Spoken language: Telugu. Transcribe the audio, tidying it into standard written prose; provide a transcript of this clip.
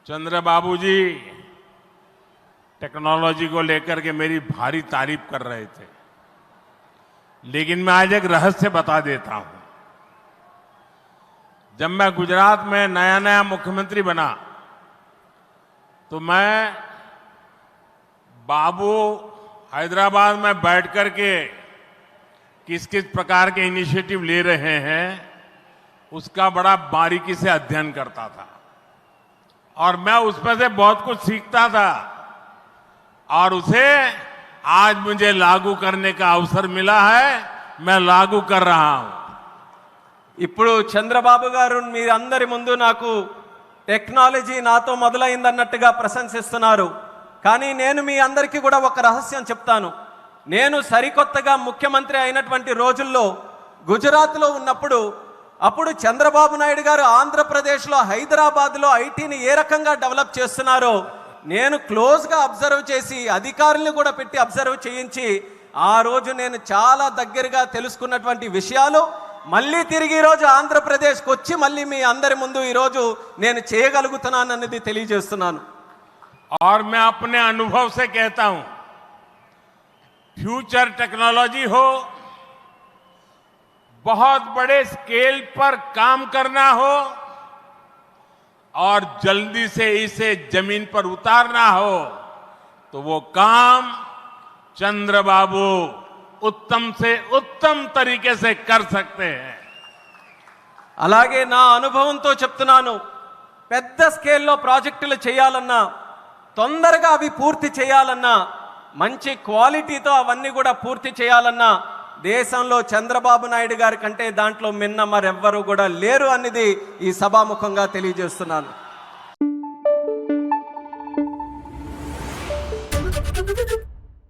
चंद्रबाबू जी टेक्नोलॉजी को लेकर के मेरी भारी तारीफ कर रहे थे, लेकिन मैं आज एक रहस्य बता देता हूं। जब मैं गुजरात में नया मुख्यमंत्री बना तो मैं बाबू हैदराबाद में बैठ करके किस किस प्रकार के इनिशिएटिव ले रहे हैं उसका बड़ा बारीकी से अध्ययन करता था और मैं उसमें से बहुत कुछ सीखता था और उसे आज मुझे लागू करने का अवसर मिला है। मैं लागू कर रहा हूं। ఇప్పుడు చంద్రబాబు గారు మీరందరి ముందు నాకు టెక్నాలజీ నాతో మొదలైందన్నట్టుగా ప్రశంసిస్తున్నారు. కానీ నేను మీ అందరికీ కూడా ఒక రహస్యం చెప్తాను. నేను సరికొత్తగా ముఖ్యమంత్రి అయినటువంటి రోజుల్లో గుజరాత్లో ఉన్నప్పుడు అప్పుడు చంద్రబాబు నాయుడు గారు ఆంధ్రప్రదేశ్లో హైదరాబాద్లో ఐటీని ఏ రకంగా డెవలప్ చేస్తున్నారో నేను క్లోజ్గా అబ్జర్వ్ చేసి అధికారులను కూడా పెట్టి అబ్జర్వ్ చేయించి ఆ రోజు నేను చాలా దగ్గరగా తెలుసుకున్నటువంటి విషయాలు మళ్ళీ తిరిగి ఈ రోజు ఆంధ్రప్రదేశ్కి వచ్చి మళ్ళీ మీ అందరి ముందు ఈ రోజు నేను చేయగలుగుతున్నానన్నది తెలియజేస్తున్నాను. और मैं अपने अनुभव से कहता हूं, फ्यूचर टेक्नोलॉजी हो, बहुत बड़े स्केल पर काम करना हो और जल्दी से इसे जमीन पर उतारना हो तो वो काम चंद्रबाबू उत्तम से उत्तम तरीके से कर सकते हैं. అలాగే నా అనుభవంతో చెప్తున్నాను. పెద్ద స్కేల్లో ప్రాజెక్టులు చేయాలన్నా తొందరగా అవి పూర్తి చేయాలన్నా మంచి క్వాలిటీతో అవన్నీ కూడా పూర్తి చేయాలన్నా దేశంలో చంద్రబాబు నాయుడు గారి కంటే దాంట్లో మిన్న మరెవ్వరూ కూడా లేరు అనేది ఈ సభాముఖంగా తెలియజేస్తున్నాను.